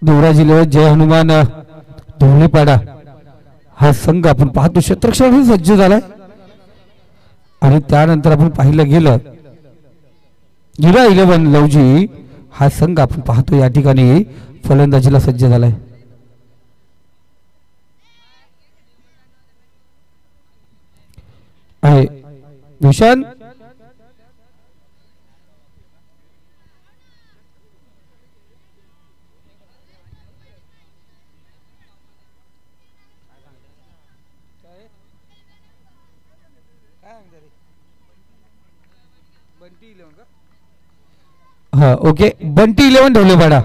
देवरा जिल्ह्यात जय हनुमान धोलेपाडा हा संघ आपण पाहतो क्षेत्ररक्षण सज्ज झालाय आणि त्यानंतर आपण पाहिलं गेलं जिरा 11 लवजी हा संघ आपण पाहतो या ठिकाणी फलंदाजीला सज्ज झालाय। आहे भूषण हाँ ओके बंटी 11 ढोलेपाडा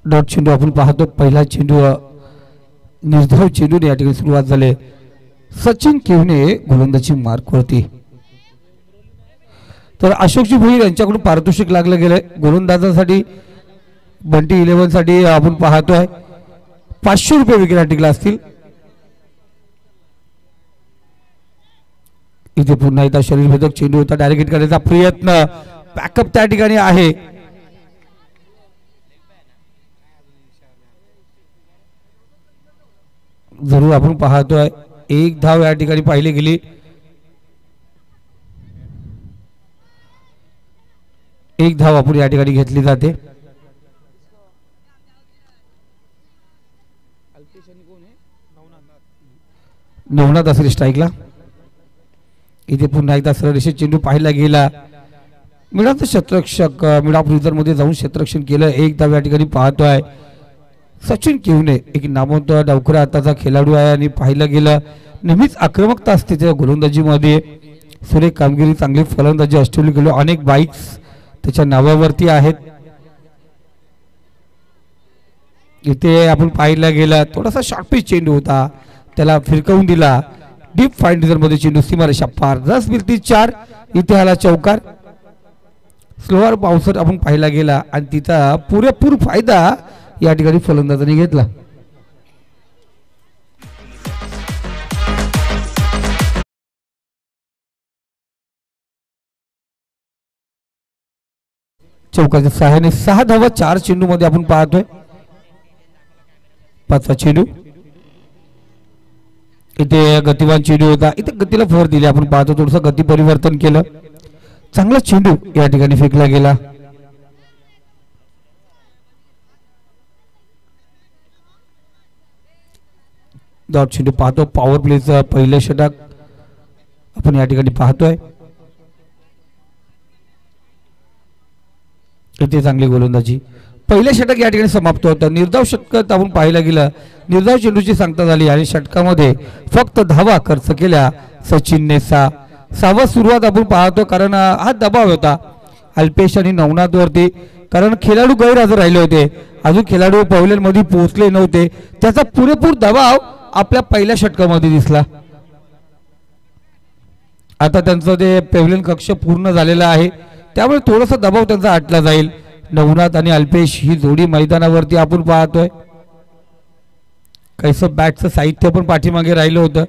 डॉट चेंडू आपण पाहतो पहिला चेंडू निर्धाव चेंडूने या ठिकाणी सुरुवात झाली। सचिन केवने गोलंदाजी मार्क वरती तर अशोकजी भोईर यांच्याकडून पारितोषिक लागलं गेलंय गोलंदाजासाठी बंटी 11 साठी आपण पाहतोय 500 रुपये विकेट टिकला असतील। इथे पुन्हा एकदा शरीरभेदक चेंडू होता डायरेक्ट हिट करण्याचा प्रयत्न बॅकअप त्या ठिकाणी आहे। जरूर आपण पाहतोय एक धाव या ठिकाणी पाहिली गेली। एक धाव आपण या ठिकाणी घेतली जाते। नवनाथ असेल स्ट्राईकला। इथे पुन्हा एकदा सरळ रेषेत चेंडू पाहिला गेला मिडाचं क्षेत्ररक्षक मिडापूर मध्ये जाऊन क्षेत्ररक्षण केलं। एक धाव या ठिकाणी पाहतोय सचिन केवने एक नामवंत डावखुरा हाताचा खेळाडू आहे आणि पाहिलं गेलं नेहमीच आक्रमकता असते त्या गोलंदाजीमध्ये सुरेख कामगिरी चांगली फलंदाजी ऑस्ट्रेलिया गेलो अनेक बाईक्स त्याच्या नावावरती आहेत। इथे आपण पाहिला गेला थोडासा शॉर्ट पिच चेंडू होता त्याला फिरकवून दिला डीप फाइंडर मध्ये चेंडू सीमारेषा पार 10 मिनिटे 4 इथे आला चौकार। स्लोअर बाउन्सर आपण पाहिला गेला आणि तिचा पुरेपूर फायदा या ठिकाणी फलंदाजाने घेतला। चौकाच्या सहाय्याने 6 धावा 4 चेंडू मध्ये आपण पाहतोय। 5वा चेंडू इथे गतिवान चेंडू होता इथे गतीला भर दिली आपण पाहतो थोडंसं गती परिवर्तन केलं चांगला चेंडू या ठिकाणी फेकला गेला। डॉट चेंडू पाहतो पॉवर प्लेचं पहिलं षटक आपण या ठिकाणी पाहतोय। इथे चांगली गोलंदाजी पहिले षटक या ठिकाणी समाप्त होतं। निर्धाव षटकात आपण पाहायला गेलं निर्धाव चेंडूची सांगता झाली आणि षटकामध्ये फक्त धावा खर्च केल्या सचिनने 6वा सुरुवात आपण पाहतो कारण हा दबाव होता अल्पेश आणि नवनाथ वरती कारण खेळाडू गैरहजर राहिले होते अजून खेळाडू पवेलियन मध्ये पोहोचले नव्हते त्याचा पुरेपूर दबाव आपल्या पहिल्या षटकामध्ये दिसला। आता त्यांचं ते पवेलियन कक्ष पूर्ण झालेला आहे त्यामुळे थोडासा दबाव त्यांचा आटला जाईल। नवनाथ आणि अल्पेश ही जोडी मैदानावरती आपण पाहतोय काहीसं बॅटचं साहित्य पण पाठीमागे राहिलं होतं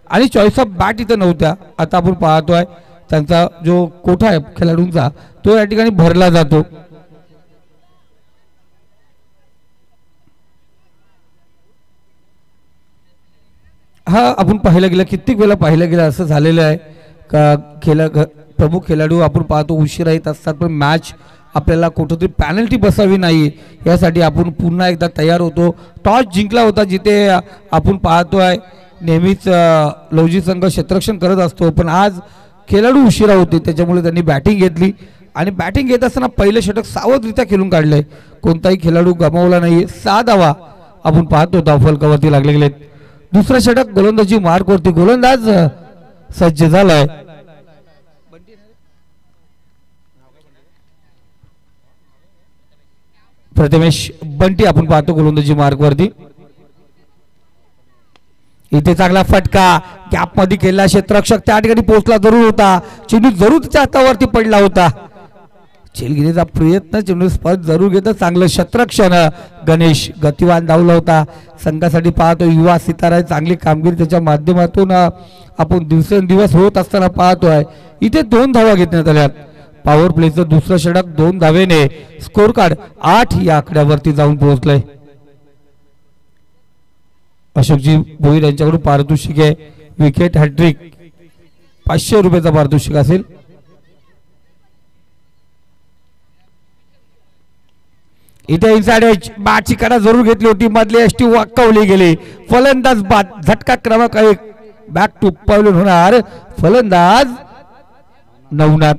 आणि चॉईस ऑफ बॅट इथं नव्हत्या। आता आपण पाहतोय त्यांचा जो कोठा आहे खेळाडूंचा तो या ठिकाणी भरला जातो। हा आपण पाहायला गेला कित्येक वेळा पाहायला गेला असं झालेलं आहे का प्रमुख खेळाडू आपण पाहतो उशिरा येत असतात पण मॅच आपल्याला कुठेतरी पेनल्टी बसावी नाही यासाठी आपण पुन्हा एकदा तयार होतो। टॉस जिंकला होता जिथे आपण पाहतोय नेहमीच लवजी संघ क्षेत्ररक्षण करत असतो पण आज खेळाडू उशिरा होते त्याच्यामुळे त्यांनी बॅटिंग घेतली आणि बॅटिंग घेत असताना पहिले षटक सावधरित्या खेळून काढले कोणताही खेळाडू गमावला नाही। 6 धावा आपण पाहतो धावफलकावरती लागले गेलेत। दुसरा षटक गोलंदाजी मार्क वरती गोलंदाज सज्ज झालाय। प्रथमेश बंटी आपण पाहतो गोलंदाजी मार्क वरती इथे चांगला फटका गॅप मध्ये केला क्षेत्ररक्षक त्या ठिकाणी पोहोचला जरूर होता चेंडू जरूर त्याच्या हातावरती पडला होता चेलगिरीचा प्रयत्न चेंडू स्पर्श जरूर घेतं, चांगलं शतरक्षण गणेश गतिवान धावला होता. संघासाठी पाहतो युवा सितारा, चांगली कामगिरी त्याच्या माध्यमातून आपण दिवसेंदिवस होत असताना पाहतोय. इथे 2 धावा घेतण्यात आल्या. पॉवर प्लेचं दुसरं षटक 2 धावेने स्कोर कार्ड 8 या आकड्यावरती जाऊन पोहोचलंय. अशोकजी भोईर यांच्याकडून पारितोषिक आहे, विकेट हॅट्रिक 500 रुपयाचा पारितोषिक असेल. इथे इनसाइड एज बॅटची कडा जरूर घेतली होती, मधली एसटी वाकवली गेली. फलंदाज बाद, झटका क्रमांक 1 बॅक टू पवलन होणार. फलंदाज नवनाथ.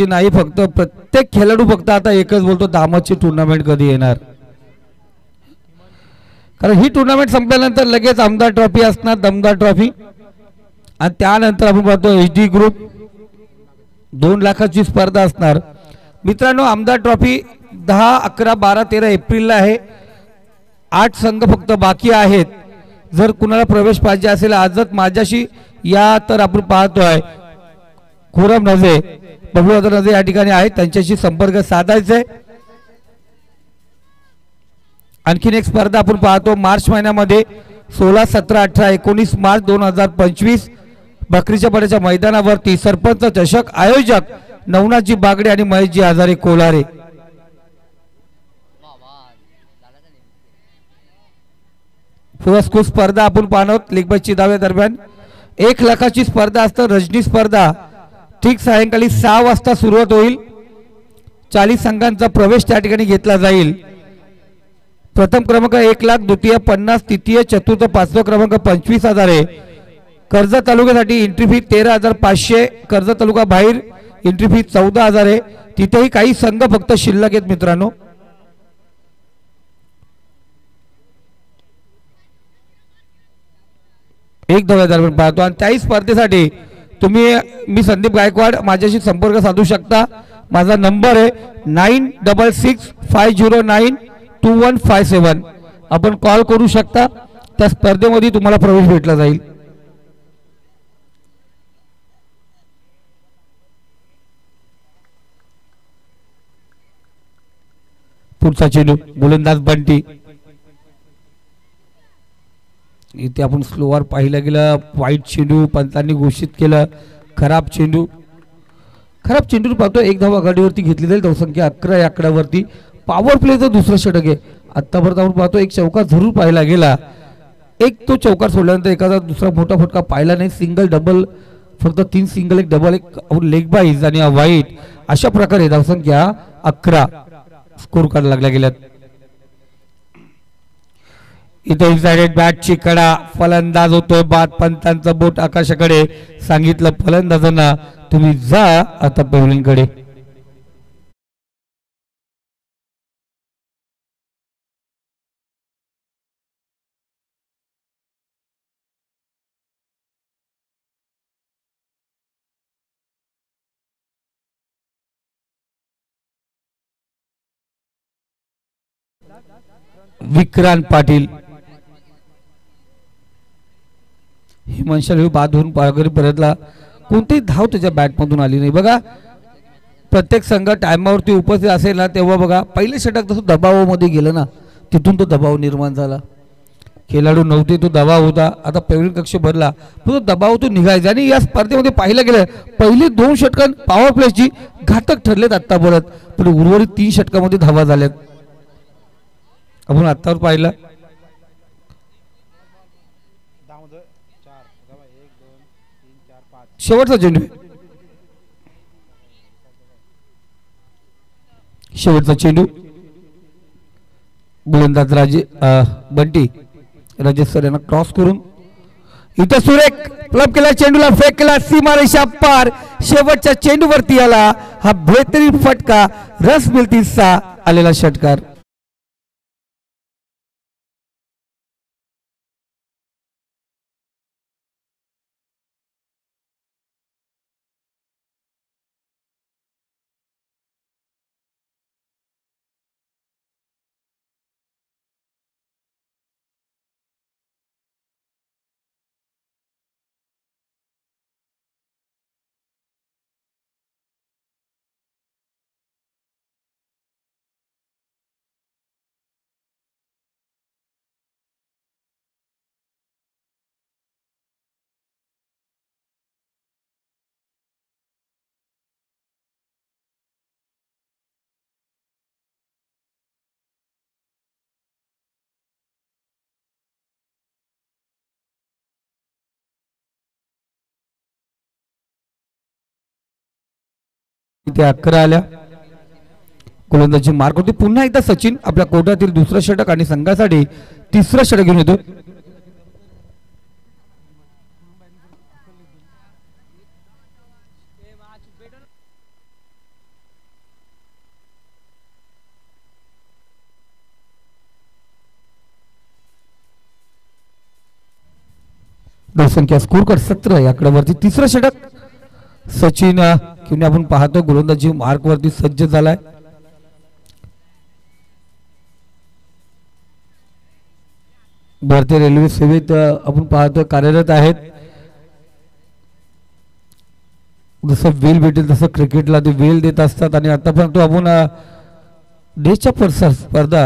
नाही फक्त प्रत्येक खेळाडू फक्त आता एकच बोलतो, दामची टुर्नामेंट कधी येणार. कारण ही टुर्नामेंट संपल्यानंतर लगेच आमदार ट्रॉफी असणार, दमदार ट्रॉफी, आणि त्यानंतर आपण पाहतो HD ग्रुप 2 लाखाची स्पर्धा असणार. मित्रांनो, आमदार ट्रॉफी 10, 11, 12, 13 एप्रिलला आहे. 8 संघ फक्त बाकी आहेत. जर कुणाला प्रवेश पाहिजे असेल आजच माझ्याशी या, तर आपण पाहतोय खुरम नजे, बबलू नजे या ठिकाणी आहेत, त्यांच्याशी संपर्क साधायचा आहे. आणखीन एक स्पर्धा आपण पाहतो मार्च महिन्यामध्ये 16, 17, 18, 19 मार्च 2025 बकरीच्या पाड्याच्या मैदानावरती सरपंच चषक. आयोजक नवनाथजी बागडे आणि महेशजी हजारे कोलारे. पुरस्कृत स्पर्धा आपण पाहतो लेगबाजची धाव्या दरम्यान 1 लाखाची स्पर्धा असतं. रजनी स्पर्धा ठीक सायंकाळी 6 वाजता सुरुवात होईल. 40 संघांचा प्रवेश त्या ठिकाणी घेतला जाईल. प्रथम क्रमांक 1 लाख, द्वितीय 50, तृतीय, चतुर्थ, 5वा क्रमांक 25,000 आहे. कर्जत तालुक्यासाठी एंट्री फी 13,500. कर्जत तालुका बाहेर एंट्री फी 14,000 आहे. तिथेही काही संघ फक्त शिल्लक आहेत मित्रांनो. एक धाव्या दरम्यान पाहतो आणि त्याही स्पर्धेसाठी तुम्ही, मी संदीप गायकवाड, माझ्याशी संपर्क साधू शकता. माझा नंबर आहे 9665092157. आपण कॉल करू शकता. त्या स्पर्धेमध्ये तुम्हाला प्रवेश भेटला जाईल. पुढचा चेंडू गोलंदाज बंटी. इथे आपण स्लोवर पाहिलं गेलं. वाईट चेंडू पंचांनी घोषित केलं. खराब चेंडू पाहतो. 1 धाव आघाडीवरती घेतली जाईल. धावसंख्या 11 या आकड्यावरती. पॉवर प्लेचं दुसरं षटक आहे. आतापर्यंत आपण पाहतो एक चौकार जरूर पाहिला गेला. एक तो चौकार सोडल्यानंतर एखादा दुसरा मोठा फटका पाहिला नाही. सिंगल डबल, फक्त 3 सिंगल, 1 डबल, 1 लेग बाईज आणि वाईट, अशा प्रकारे धावसंख्या 11 स्कोर कार्ड लागल्या गेल्यात. इथे इनसाइड बॅटची कडा, फलंदाज होतोय बाद. पंतांचं बोट आकाशाकडे. सांगितलं फलंदाजांना तुम्ही जा आता पवलिंगकडे. विक्रांत पाटील. हिमांशु बाद होऊन पागरी परतला. कोणतीही धाव त्याच्या बॅटमधून आली नाही. बघा, प्रत्येक संघ टायमावरती उपस्थित असेल ना तेव्हा बघा पहिले षटक तसं दबावामध्ये गेलं ना, तिथून तो दबाव निर्माण झाला. खेळाडू नव्हते, तो दबाव होता. आता पेवलिंग कक्ष भरला, तो दबाव तो निघायचा. आणि या स्पर्धेमध्ये पाहिलं गेलं पहिले 2 षटकं पॉवर प्लेची घातक ठरलेत आतापर्यंत, पण उर्वरित 3 षटकामध्ये धावा झाल्यात. आपण आत्तावर पाहिलं. शेवटचा चेंडू, गोलंदाज बंटी राजेश सर यांना क्रॉस करून इथं सुरेख क्लब केला. चेंडूला फेक केला, सीमारेषा पार. शेवटच्या चेंडूवरती आला हा बेहतरीन फटका. रस मिल्तीचा आलेला षटकार. इथे 11 आल्या. गोलंदाजी मार्क होती. पुन्हा एकदा सचिन आपल्या कोर्टातील दुसरं षटक आणि संघासाठी तिसरं षटक घेऊन येतो. संख्या स्कोर कर 17 या आकड्यावरती तिसरं षटक सचिन किंवा आपण पाहतो गोलंदाजी मार्क वरती सज्ज झालाय. भारतीय रेल्वे सेवेत आपण पाहतो कार्यरत आहेत. जसं वेल भेटेल तसं क्रिकेटला ते वेल देत असतात आणि आतापर्यंत आपण देशच्या स्पर्धा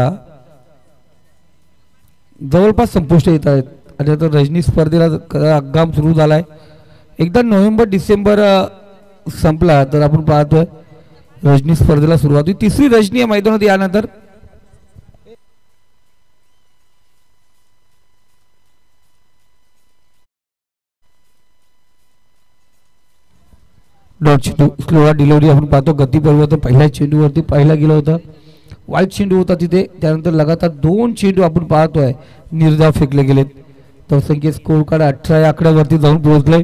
जवळपास संपुष्ट येत आहेत आणि आता रजनी स्पर्धेला हंगाम सुरू झालाय. एकदा नोव्हेंबर डिसेंबर संपला तर आपण पाहतोय रजनी स्पर्धेला सुरुवात होईल. तिसरी रजनी या मैदानात यानंतर डॉट चेंडू स्लोवा डिलिव्हरी आपण पाहतो. गती परिवर्तन पहिल्या चेंडूवरती पाहिला गेला होता. वाईट चेंडू होता तिथे. त्यानंतर लगातार 2 चेंडू आपण पाहतोय निर्धाव फेकले गेलेत. तर संख्येत स्कोर कार्ड 18 या आकड्यावरती जाऊन पोहोचले.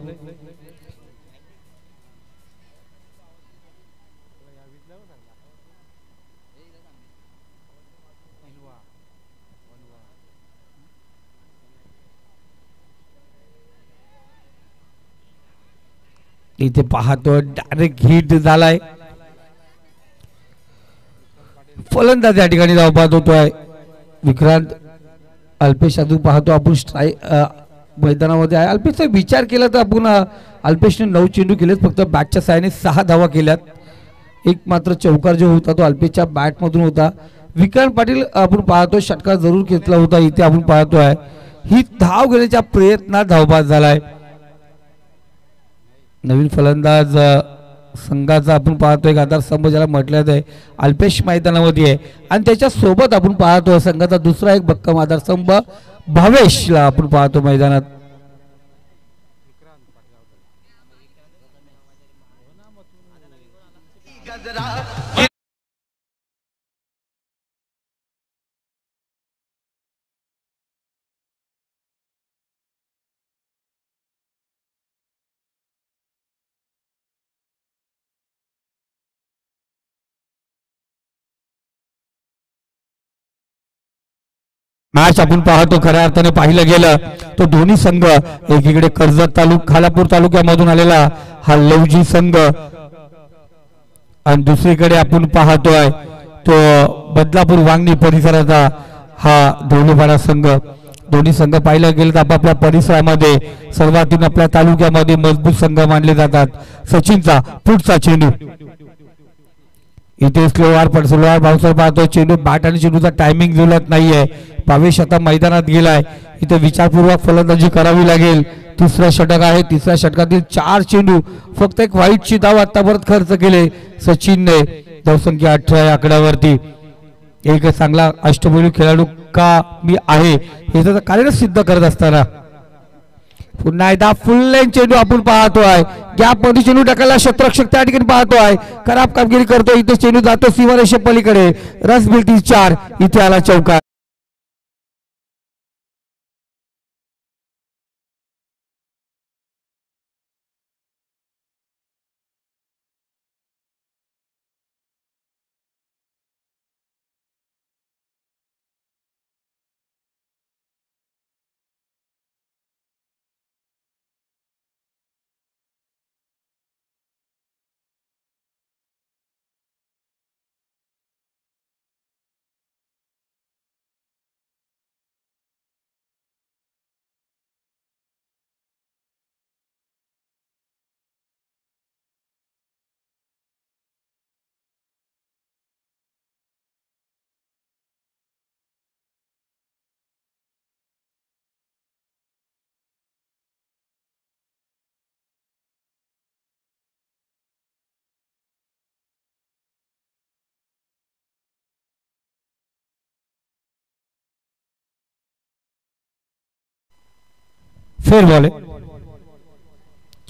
इथे पाहतो डायरेक्ट हिट झालाय. फलंदाज या ठिकाणी धाव पाहत होतोय विक्रांत. अल्पेश अजून पाहतो आपण मैदानामध्ये आहे. अल्पेशचा विचार केला तर आपण अल्पेशने 9 चेंडू केलेत. फक्त बॅटच्या साहाय्याने 6 धावा केल्यात. एक मात्र चौकार जो होता तो अल्पेशच्या बॅटमधून होता. विक्रांत पाटील आपण पाहतो षटकार जरूर घेतला होता. इथे आपण पाहतोय ही धाव घेण्याच्या प्रयत्नात धावबाद झालाय. नवीन फलंदाज संघाचा आपण पाहतोय आधारस्तंभ ज्याला म्हटलं आहे अल्पेश मैदानामध्ये आहे आणि त्याच्या सोबत आपण पाहतोय संघाचा दुसरा एक भक्कम आधारस्तंभ भावेशला आपण पाहतो मैदानात. मॅच आपण पाहतो खऱ्या अर्थाने पाहिलं गेलं तो दोन्ही संघ एकीकडे कर्जत खालापूर तालुक्यामधून आलेला हा लवजी संघ आणि दुसरीकडे आपण पाहतोय तो बदलापूर वांगणी परिसराचा हा धोंडेपाडा संघ. दोन्ही संघ पाहिलं गेलं तर आपापल्या परिसरामध्ये सर्वातून आपल्या तालुक्यामध्ये मजबूत संघ मानले जातात. सचिनचा पुढचा चेंडू इथे स्लोवार भावसर पाहतो. चेंडू बॅट आणि चेंडूचा टायमिंग जुळत नाहीये. भावेश आता मैदानात गेलाय. इथे विचारपूर्वक फलंदाजी करावी लागेल. तिसरा षटक आहे. तिसऱ्या षटकातील 4 चेंडू फक्त एक वाईटची धाव आतापर्यंत खर्च केले सचिनने. धावसंख्या 18 या आकड्यावरती. एक चांगला अष्टपैलू खेळाडू का मी आहे हे त्याचं कार्यच सिद्ध करत असताना पुन्हा एकदा फुल लाईन चेंडू आपण पाहतोय. गॅप मध्ये चेंडू टाकायला शत्रक्षक त्या ठिकाणी पाहतोय. खराब कामगिरी करतो. इथे चेंडू जातो सीमारेषे पलीकडे. रस मिळतील 4. इथे आला चौकार. फेर बॉल आहे.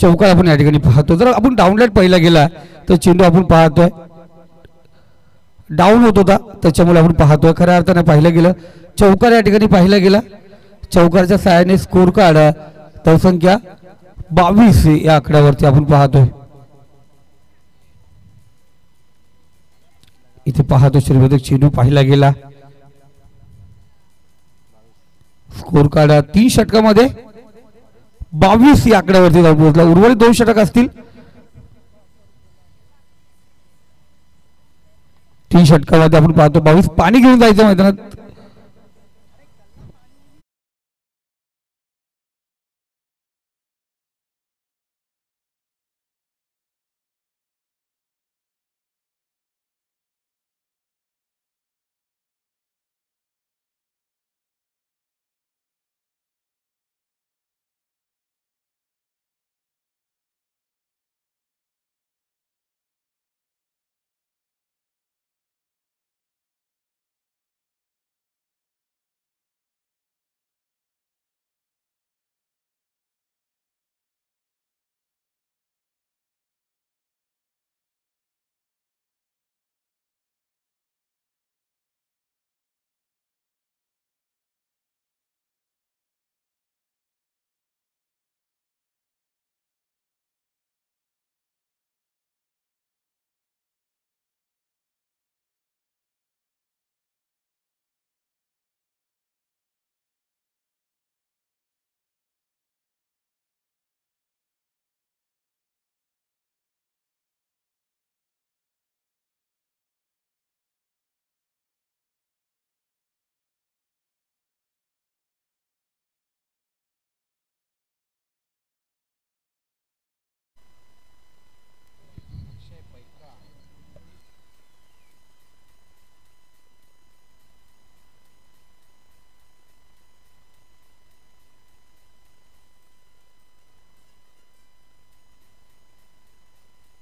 चौकार आपण या ठिकाणी पाहतो. जर आपण डाऊनलाईट पहिला गेला तर चेंडू आपण पाहतोय डाऊन होत होता, त्याच्यामुळे आपण पाहतोय खऱ्या अर्थाने पाहिलं गेलं चौकार या ठिकाणी पाहिला गेला. चौकारच्या सहाय्याने स्कोर कार्ड धावसंख्या 22 या आकड्यावरती आपण पाहतोय. इथे पाहतो श्रीवर्धक चेंडू पाहिला गेला. स्कोर कार्ड 3 षटकामध्ये 22 या आकड्यावरती जाऊन पोहोचला. उर्वरित 2 षटक असतील. 3 षटकामध्ये आपण पाहतो 22. पाणी घेऊन जायचं मैदानात.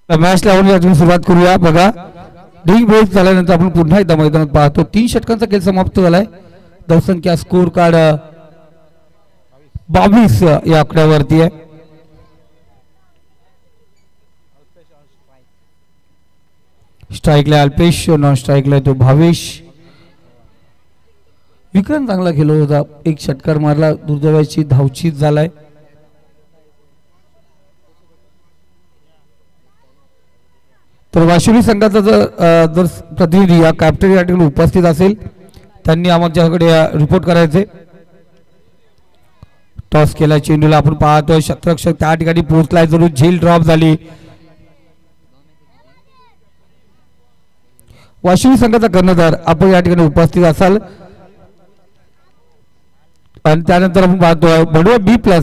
मॅच लावून अजून सुरुवात करूया. बघा ढिंग बोल झाल्यानंतर आपण पुन्हा एकदा मैदानात पाहतो. 3 षटकांचा खेळ समाप्त झालाय. धावसंख्या स्कोर कार्ड 22 या आकड्यावरती आहे. स्ट्राईकला अल्पेश, नॉन स्ट्राईकला तो भावेश. विक्रम चांगला खेळत होता. 1 षटकार मारला. दुर्दैवाची धावचीत झालाय. तर वाशिवली संघाचा जर प्रतिनिधी या कॅप्टन या ठिकाणी उपस्थित असेल त्यांनी आमच्याकडे रिपोर्ट करायचे. टॉस केला चेंडूला आपण पाहतोय शतरक्षक त्या ठिकाणी पोहोचलाय. जरूर झेल ड्रॉप झाली. वाशिवली संघाचा कर्णधार आपण या ठिकाणी उपस्थित असाल आणि त्यानंतर आपण पाहतोय बडवा B+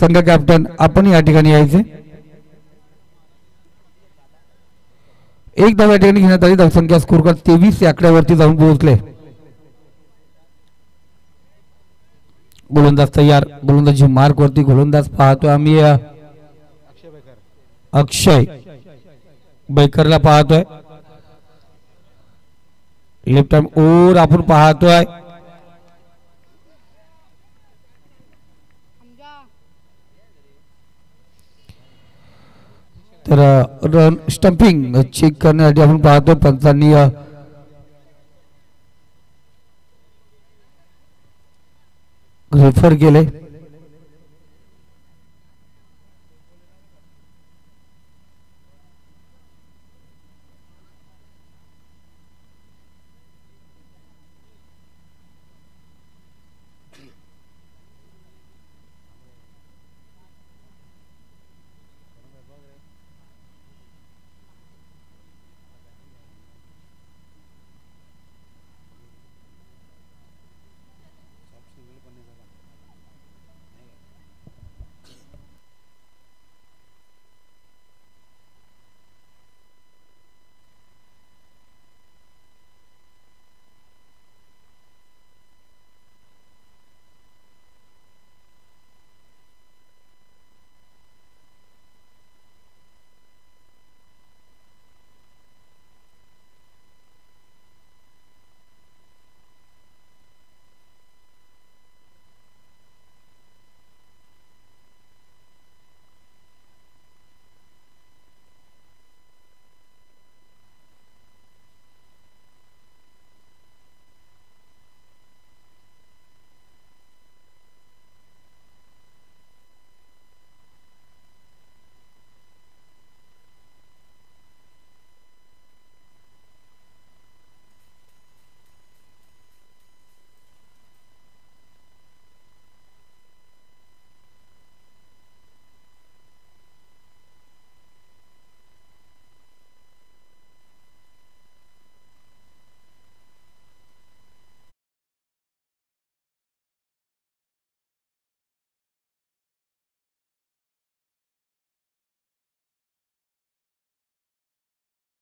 संघ कॅप्टन आपण या ठिकाणी यायचे. एक धाव या ठिकाणी घेण्यात आली. धावसंख्या स्कोर कार्ड 23 या आकड्यावरती जाऊन पोहोचले. गोलंदाज तयार. गोलंदाजी मार्क वरती गोलंदाज पाहतोय आम्ही अक्षय बैकरला पाहतोय. लेफ्ट आर्म ओर आपण पाहतोय. तर रन स्टंपिंग चेक करण्यासाठी आपण पाहतो पंचांनी रेफर केले.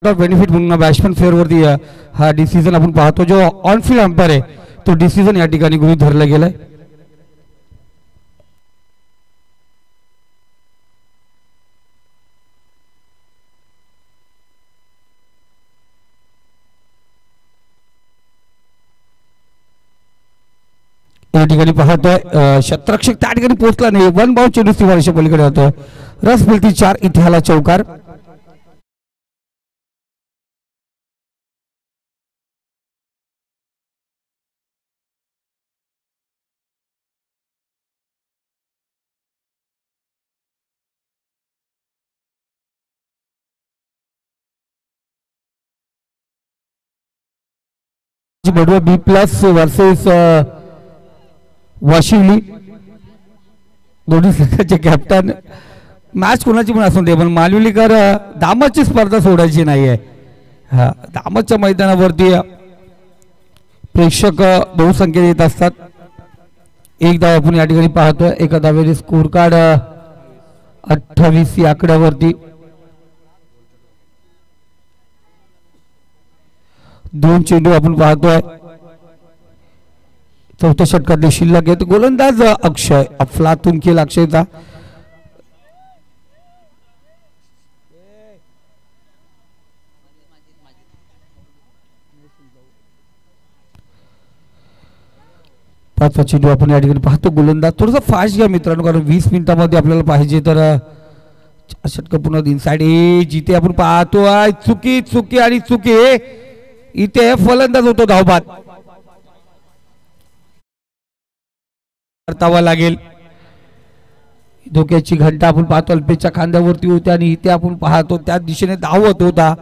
बेनिफिट म्हणून बॅट्समॅन फेअरवरती हा डिसिजन आपण पाहतो. जो ऑन फील्ड अंपायर आहे तो डिसिजन या ठिकाणी गृहीत धरला गेलाय. या ठिकाणी पाहतोय शतरक्षक त्या ठिकाणी पोहोचला नाही. वन बाउंड चेंडू सीमारेषे पलीकडे जातोय. रस मिळती 4 इथे आला चौकार. बडवा बी प्लस वर्सेस वाशिवली दोन्ही संघाचे कॅप्टन. मॅच कोणाची पण असून दे पण मालवलीकर दामदची स्पर्धा सोडायची नाही आहे. हा दामदच्या मैदानावरती प्रेक्षक बहुसंख्येने येत असतात. एक धाव आपण या ठिकाणी पाहतोय. एका धावेने स्कोर कार्ड 28 या आकड्यावरती. 2 चेंडू आपण पाहतोय. चौथ्या षटकातले शिल्लक आहेत. गोलंदाज अक्षय अफलातून केला अक्षयचा. पाचवा चेंडू आपण या ठिकाणी पाहतो. गोलंदाज थोडंसं फास्ट घ्या मित्रांनो कारण 20 मिनिटांमध्ये आपल्याला पाहिजे तर षटक पुन्हा इनसाइड जिथे आपण पाहतोय. चुकी चुकी आणि चुकी इथे फलंदाज होतो धावबाद. परतावा लागेल. धोक्याची घंटा आपण पाहतो अल्पेच्या खांद्यावरती होती आणि इथे आपण पाहतो त्या दिशेने धावत होता.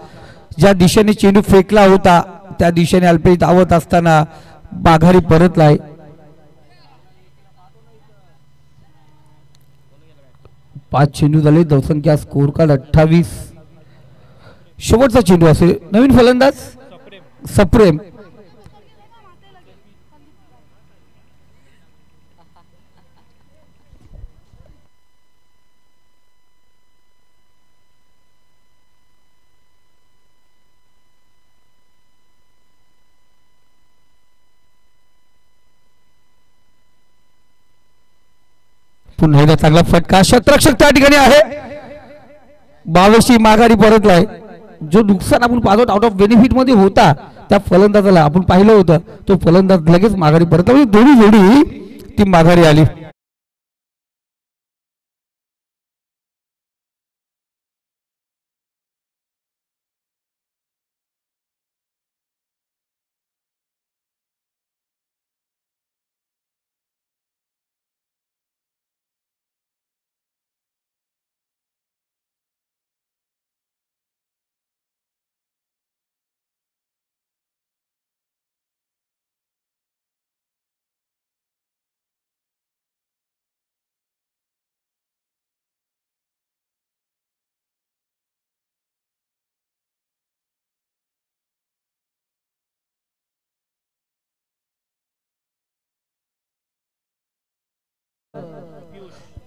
ज्या दिशेने चेंडू फेकला होता त्या दिशेने अल्पेश धावत असताना माघारी परतलाय. पाच चेंडू झाले. धावसंख्या स्कोर कार्ड 28. शेवटचा चेंडू असेल. नवीन फलंदाज सप्रेम. पुन्हा एकदा चांगला फटका. शतरक्षक त्या ठिकाणी आहे. 22 माघारी परतलाय. जो नुकसान आपण पाहतो आउट ऑफ बेनिफिट मध्ये होता त्या फलंदाजाला आपण पाहिलं होतं. तो फलंदाज लगेच माघारी परतला. म्हणजे दोन्ही जोडी ती माघारी आली.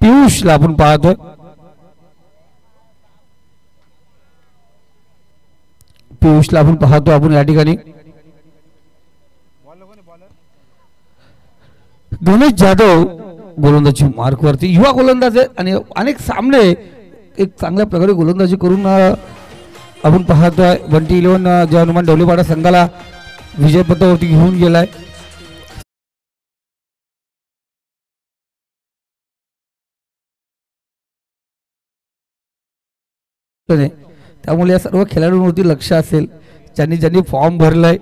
पियुषला आपण पाहतो. पियुषला आपण पाहतो आपण या ठिकाणी. गणेश जाधव गोलंदाजी मार्क वरती युवा गोलंदाज आहे आणि अनेक सामने एक चांगल्या प्रकारे गोलंदाजी करून आपण पाहतोय. 2011 जे हनुमान ढवलेपाडा संघाला विजयपथावरती घेऊन गेलाय. त्यामुळे या सर्व खेळाडूंवरती लक्ष असेल. ज्यांनी ज्यांनी फॉर्म भरलाय.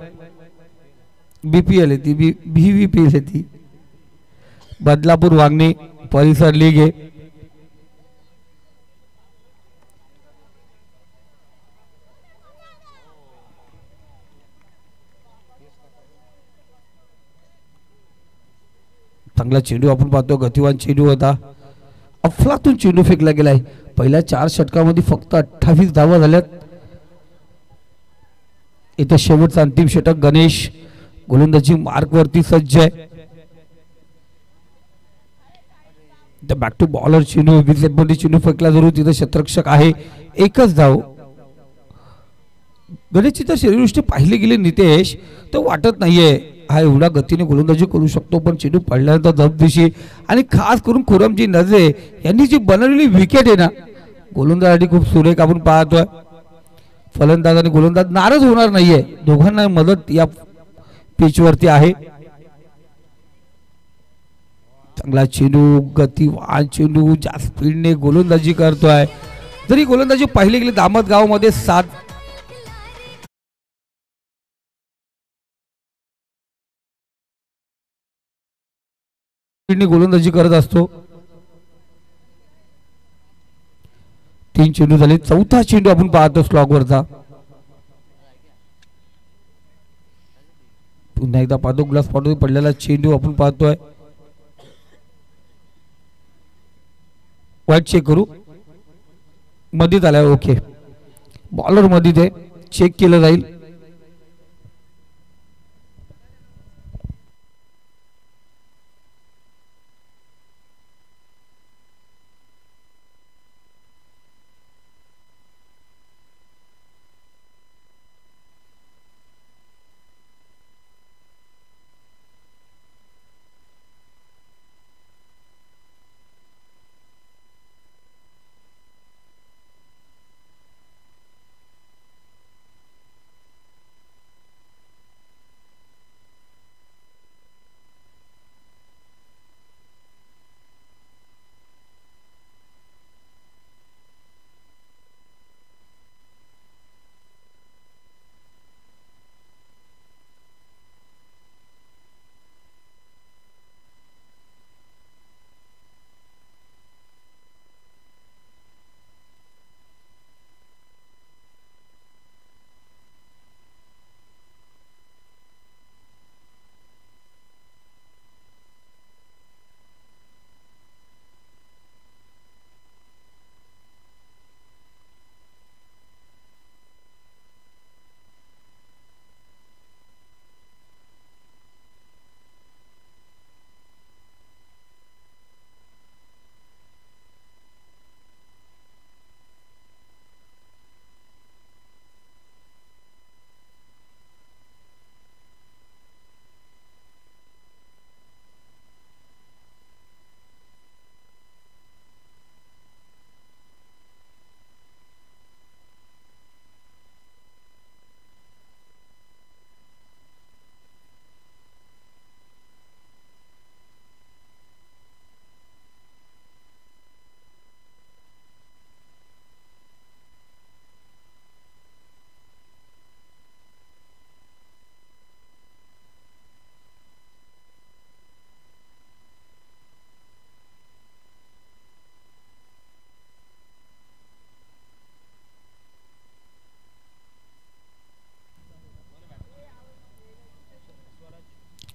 बीपीएल आहे ती BVPL आहे ती बदलापूर वांगणी परिसर लीग आहे. चांगला चेंडू आपण पाहतो. गतिवान चेंडू होता. अफलातून चेंडू फेकला गेलाय. पहिल्या 4 षटकामध्ये फक्त 28 धावा झाल्यात. इथे शेवटचा अंतिम षटक. गणेश गोलंदाजी मार्क वरती सज्ज आहे. बॅक टू बॉलर चेंडू विकेट मध्ये चेंडू फेकला जरूर. तिथे शतरक्षक आहे. एकच धाव गणेशची जर शरीरदृष्टी पाहिली गेली नितेश तर वाटत नाहीये हा एवढा गतीने गोलंदाजी करू शकतो, पण चेंडू पडल्यानंतर दबदिशी आणि खास करून खुरमजी नजे यांनी जी बनवलेली विकेट आहे ना गोलंदाजासाठी खूप सुरेख आपण पाहतोय. फलंदाज आणि गोलंदाज नाराज होणार नाहीये, दोघांना मदत या पिचवरती आहे. चांगला चेंडू, गतिवान चेंडू, ज्या स्पीडने गोलंदाजी करतोय. जरी गोलंदाजी पाहिली गेली दामतगावमध्ये 7 गोलंदाजी करत असतो. 3 चेंडू झाले, चौथा चेंडू आपण पाहतो स्लॉगवरचा. पुन्हा एकदा पाहतो ग्लास पाहतो पडलेला चेंडू आपण पाहतोय. वाईट चेक करू, मधीत आलाय. ओके, बॉलर मधीत आहे, चेक केलं जाईल.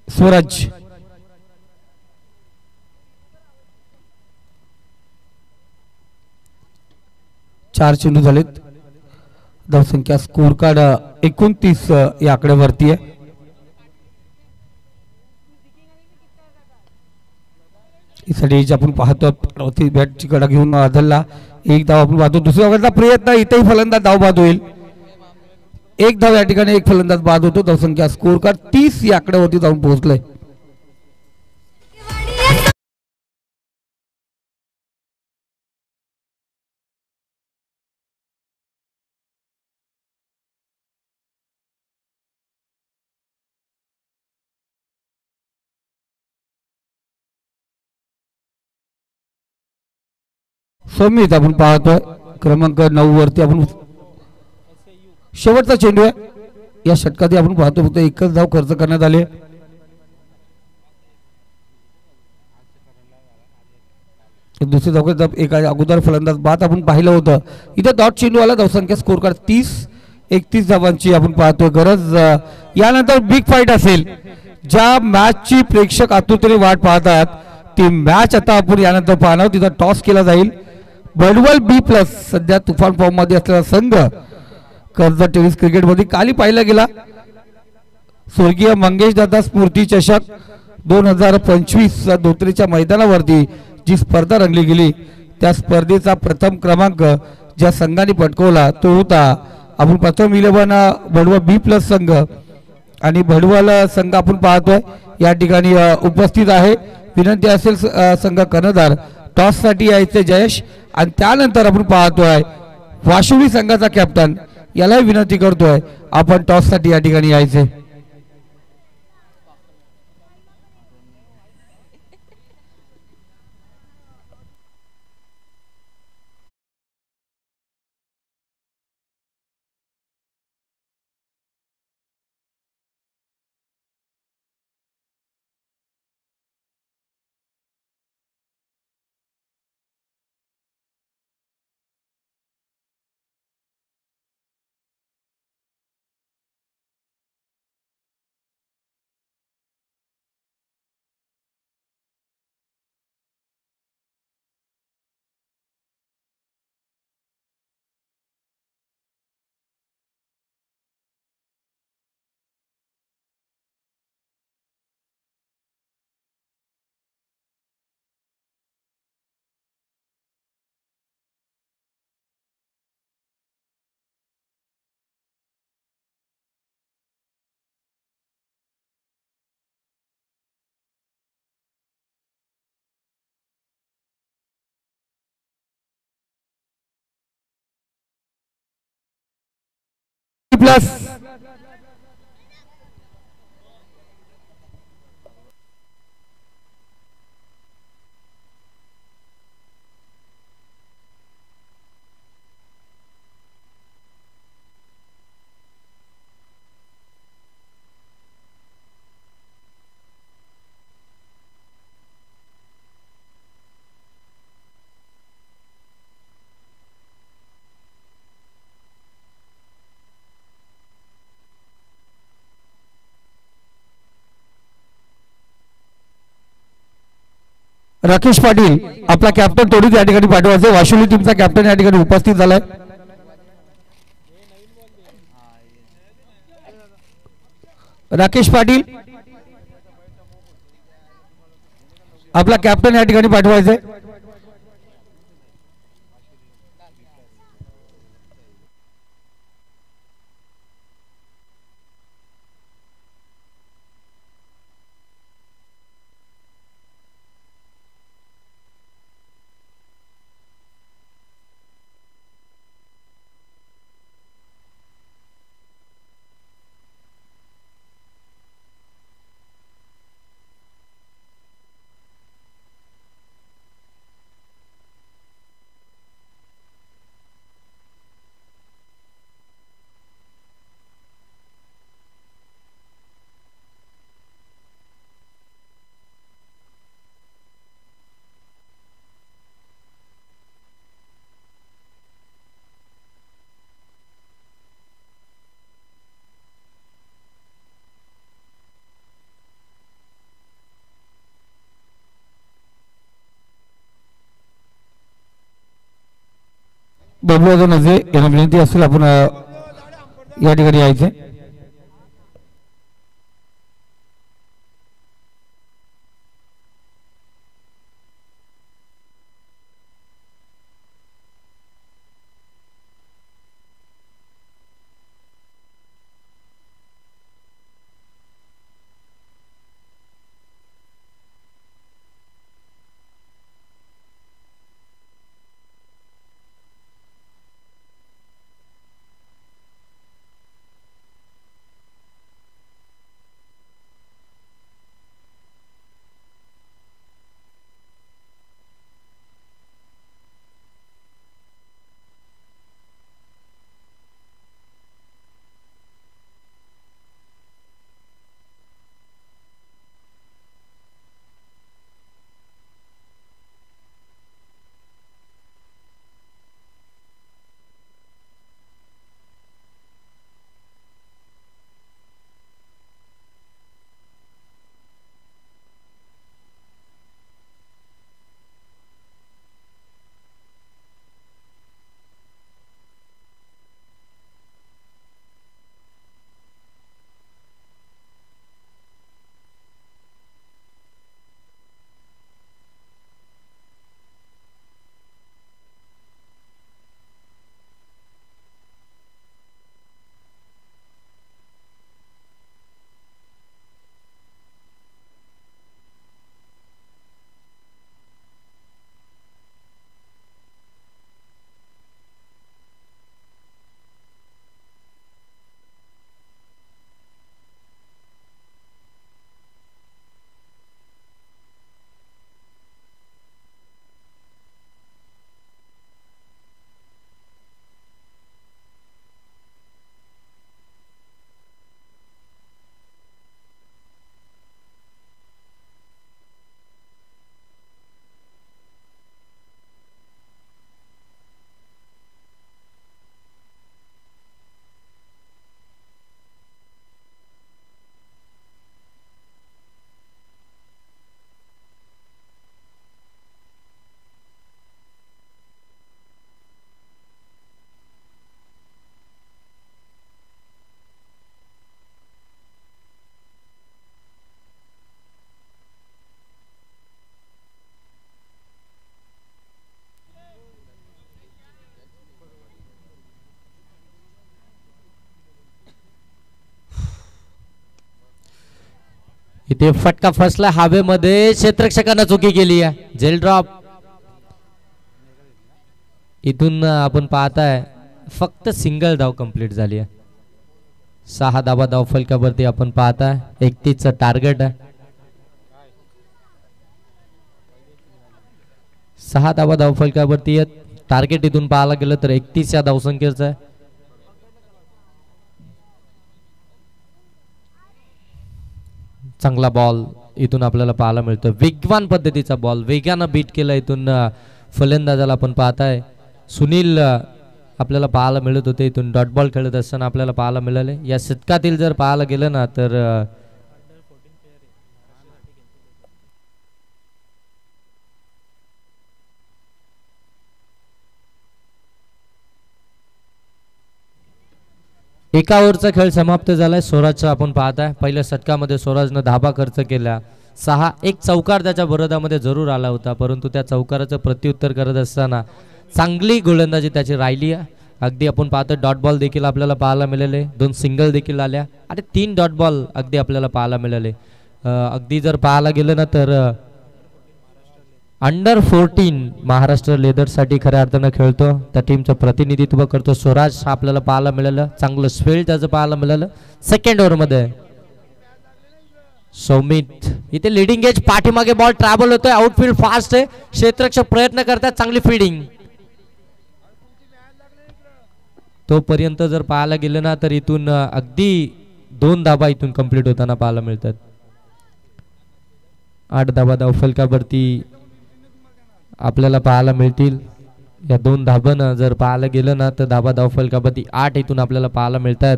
स्वराज 4 चेंडू झालेत. धावसंख्या स्कोर कार्ड 29 या आकड्यावरती आहे. इसाठी आपण पाहतो बॅटची कडा घेऊन आदलला एक धाव आपण पाहतो. दुसऱ्या ओव्हरचा प्रयत्न, इथेही फलंदाज धाव बाद होईल. एक धाव या ठिकाणी एक फलंदाज बाद होतो. धावसंख्या स्कोर कार्ड 30 या आकड्यावरती जाऊन पोहोचलंय. समित आपण पाहतोय क्रमांक 9 वरती आपण शेवटचा चेंडू आहे. या षटकात आपण पाहतो फक्त एकच धाव खर्च करण्यात आले. दुसरी धाव एका अगोदर फलंदाज बाद आपण पाहिलं होतं. इथे डॉट चेंडू आला. धावसंख्या स्कोर कार्ड 30-31 धावांची आपण पाहतोय गरज. यानंतर बिग फाईट असेल. ज्या मॅचची प्रेक्षक आतुरतेने वाट पाहतात ती मॅच आता आपण यानंतर पाहणार. तिथं टॉस केला जाईल. बडवल B+ सध्या तुफान फॉर्म मध्ये असलेला संघ कर्जत टेनिस क्रिकेट मध्ये काली पाहिला गेला. स्वर्गीय मंगेश दादा स्मृती चषक 2025 धोत्रेच्या मैदानावरती जी स्पर्धा रंगली गेली त्या स्पर्धेचा प्रथम क्रमांक ज्या संघाने पटकवला तो होता आपण प्रथम 11 भडवा बी प्लस संघ आणि भडवाला संघ आपण पाहतोय या ठिकाणी उपस्थित आहे. विनंती असेल संघ कर्णधार टॉस साठी यायचे जयेश आणि त्यानंतर आपण पाहतोय वाशिवडी संघाचा कॅप्टन याला विनंती करतोय आपण टॉस साठी या ठिकाणी यायचे. प्लस राकेश पाटील आपला कॅप्टन तोडीत या ठिकाणी पाठवायचे. वाशिवली टीमचा कॅप्टन या ठिकाणी उपस्थित झालाय. राकेश पाटील आपला कॅप्टन या ठिकाणी पाठवायचे. बबलू नजे यांना विनंती असेल आपण या ठिकाणी यायचे. इथे फटका फसला हवेमध्ये, क्षेत्ररक्षकांना चुकी केली आहे, झेल ड्रॉप. इथून आपण पाहताय फक्त सिंगल धाव कंप्लीट झाली आहे. 6 धावा धाव फलकावरती आपण पाहताय. 31चं टार्गेट आहे. 6 धावा धाव फलकावरती टार्गेट इथून पाहायला गेलं तर 31 या धावसंख्येचं आहे. चांगला बॉल इथून आपल्याला पाहायला मिळतो. वेगवान पद्धतीचा बॉल वेगानं बीट केला इथून फलंदाजाला आपण पाहताय. सुनील आपल्याला पाहायला मिळत होते. इथून डॉट बॉल खेळत असताना आपल्याला पाहायला मिळाले. या शतकातील जर पाहायला गेलं ना तर एका ओव्हरचा खेळ समाप्त झालाय. स्वराजचा आपण पाहताय पहिल्या षटकामध्ये स्वराजनं धाबा खर्च केला 6. एक चौकार त्याच्या बरोदामध्ये जरूर आला होता, परंतु त्या चौकाराचं प्रत्युत्तर करत असताना चांगली गोलंदाजी त्याची राहिली आहे. अगदी आपण पाहतो डॉट बॉल देखील आपल्याला पाहायला मिळाले, 2 सिंगल देखील आल्या आणि 3 डॉट बॉल अगदी आपल्याला पाहायला मिळाले. अगदी जर पाहायला गेलं ना तर अंडर 14 महाराष्ट्र लेदरसाठी खऱ्या अर्थानं खेळतो. त्या टीमचं प्रतिनिधित्व करतो स्वराज. आपल्याला पाहायला मिळालं चांगलं स्पेल त्याचं पाहायला मिळालं. सेकंड ओव्हरमध्ये सौमित इथे लिडिंग एज पाठीमागे बॉल ट्रॅव्हल होतोय. आउटफील्ड फास्ट आहे. क्षेत्ररक्षक प्रयत्न करतात. चांगली फिडिंग. तोपर्यंत जर पाहायला गेलं ना तर इथून अगदी 2 धाबा इथून कंप्लीट होताना पाहायला मिळतात. 8 धाबा धाव फलकावरती आपल्याला पाहायला मिळतील. या 2 धाबांना जर पाहायला गेलं ना तर धाबा धाव फलकावरती 8 इथून आपल्याला पाहायला मिळतात.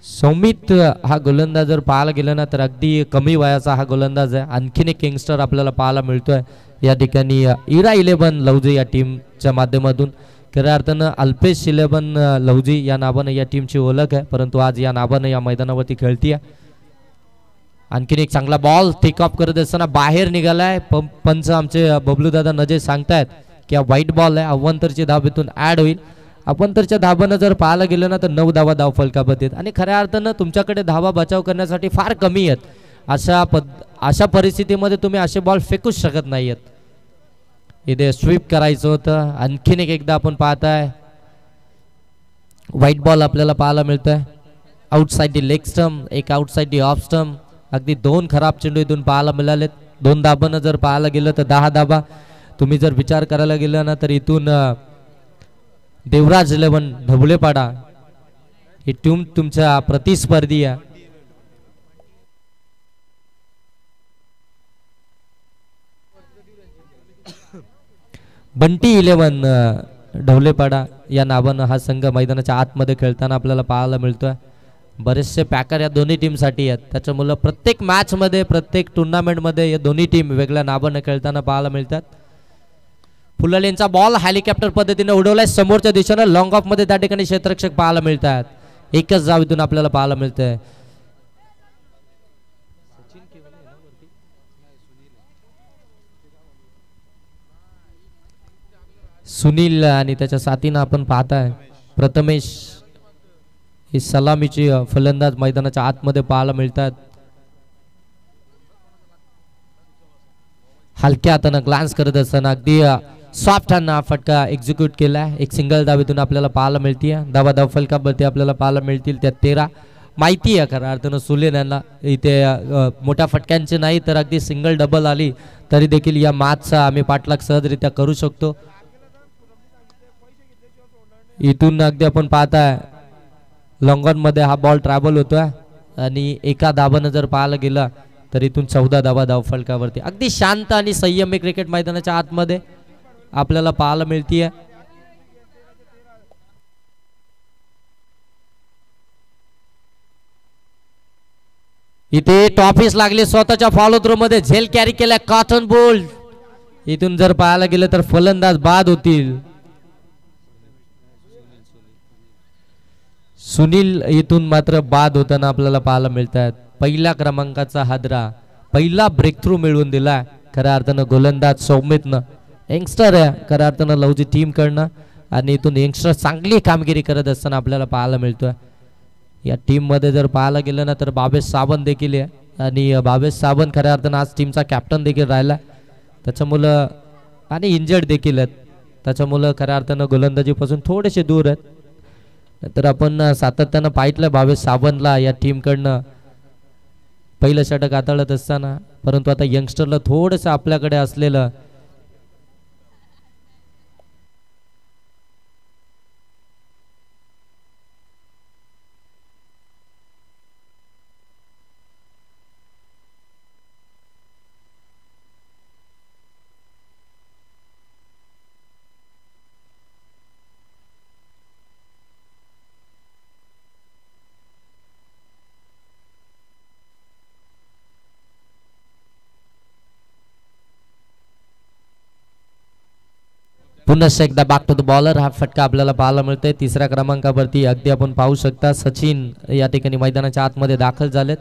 सौमित हा गोलंदाज जर पाहायला गेलं ना तर अगदी कमी वयाचा हा गोलंदाज आहे. आणखीन एक यंगस्टर आपल्याला पाहायला मिळतोय या ठिकाणी. इरा 11 लवजी या टीमच्या माध्यमातून खऱ्या अर्थानं अल्पेश 11 लवजी या नावानं या टीमची ओळख आहे, परंतु आज या नावानं या मैदानावरती खेळतीये. आणखीन एक चांगला बॉल टेक ऑफ करत असताना बाहेर निघालाय. पंच आमचे बबलू दादा नजे सांगतायत की हा व्हाईट बॉल आहे. अव्वंतरची धाव इथून ऍड होईल. अव्वंतरच्या धाबानं जर पाहायला गेलं ना तर 9 धावा धाव फलकावरती आहेत आणि खऱ्या अर्थानं तुमच्याकडे धावा बचाव करण्यासाठी फार कमी आहेत. अशा परिस्थितीमध्ये तुम्ही असे बॉल फेकूच शकत नाही आहेत. इथे स्वीप करायचं होतं. आणखीन एकदा आपण पाहताय व्हाईट बॉल आपल्याला पाहायला मिळतोय. आउटसाइड दी लेग स्टंप, एक आउटसाइड दी ऑफ स्टंप. अगदी 2 खराब चेंडू इथून पाहायला मिळालेत. 2 धाबानं जर पाहायला गेलं तर 10 धाबा. तुम्ही जर विचार करायला गेलं ना तर इथून देवराज 11 ढवळेपाडा ही टीम तुमच्या प्रतिस्पर्धी आहे. बंटी 11 ढवळेपाडा या नावानं हा संघ मैदानाच्या आतमध्ये खेळताना आपल्याला पाहायला मिळतोय. बरेचसे पॅकर या दोन्ही टीमसाठी आहेत. त्याच्यामुळे प्रत्येक मॅचमध्ये प्रत्येक टुर्नामेंटमध्ये या दोन्ही टीम वेगळ्या नावानं खेळताना पाहायला मिळतात. फुलालेंचा बॉल हेलिकॉप्टर पद्धतीने उडवलाय समोरच्या दिशेनं. लॉंग ऑफ मध्ये त्या ठिकाणी क्षेत्ररक्षक पाहायला मिळतात. एकच धाव इथून आपल्याला पाहायला मिळतंय. सुनील आणि त्याच्या साथीनं आपण पाहताय प्रथमेश ही सलामीची फलंदाज मैदानाच्या आतमध्ये पाहायला मिळतात. हलक्या हातानं ग्लान्स करत असताना अगदी सॉफ्ट हा फटका एक्झिक्यूट केलाय. एक सिंगल धाव इथून आपल्याला पाहायला मिळतीये. धावा धाव फलकावरती आपल्याला पाहायला मिळतील त्या 13. माहिती आहे खऱ्या अर्थानं सुलेन यांना इथे मोठ्या फटक्यांचे नाही तर अगदी सिंगल डबल आली तरी देखील या मॅचचा आम्ही पाठलाग सहजरित्या करू शकतो. इथून अगदी आपण पाहताय लॉंगॉन मध्ये हा बॉल ट्रॅव्हल होतोय आणि एका धाबानं जर पाहायला गेला तर इथून 14 धावा धाव फलकावरती. अगदी शांत आणि संयमी क्रिकेट मैदानाच्या आतमध्ये आपल्याला पाहायला मिळतीये. इथे टॉफिस लागले स्वतःच्या फॉलो थ्रो मध्ये. झेल कॅरी केलाय कॉटन बोल्ट. इथून जर पाहायला गेलं तर फलंदाज बाद होतील. सुनील इथून मात्र बाद होताना आपल्याला पाहायला मिळतात. पहिल्या क्रमांकाचा हादरा पहिला ब्रेक थ्रू मिळवून दिला खऱ्या अर्थानं गोलंदाज सौमितनं. यंगस्टर आहे खऱ्या अर्थानं लवजी टीम कडनं आणि इथून यंगस्टर चांगली कामगिरी करत असताना आपल्याला पाहायला मिळतोय. या टीम मध्ये जर पाहायला गेलं ना तर बाबेश सावंत देखील आहे. आणि भावेश सावंत खऱ्या अर्थानं आज टीमचा कॅप्टन देखील राहिला, त्याच्यामुळं आणि इंजर्ड देखील आहेत, त्याच्यामुळं खऱ्या अर्थानं गोलंदाजीपासून थोडेसे दूर आहेत. तर आपण सातत्यानं पाहितलं भावेश सावंतला या टीमकडनं पहिलं षटक हाताळत असताना, परंतु आता यंगस्टरला थोडंसं आपल्याकडे असलेलं पुन्हा एकदा बॅक टू द बॉलर. हा फटका आपल्याला पाहायला मिळतोय तिसऱ्या क्रमांकावरती. अगदी आपण पाहू शकता सचिन या ठिकाणी मैदानाच्या आतमध्ये दाखल झालेत.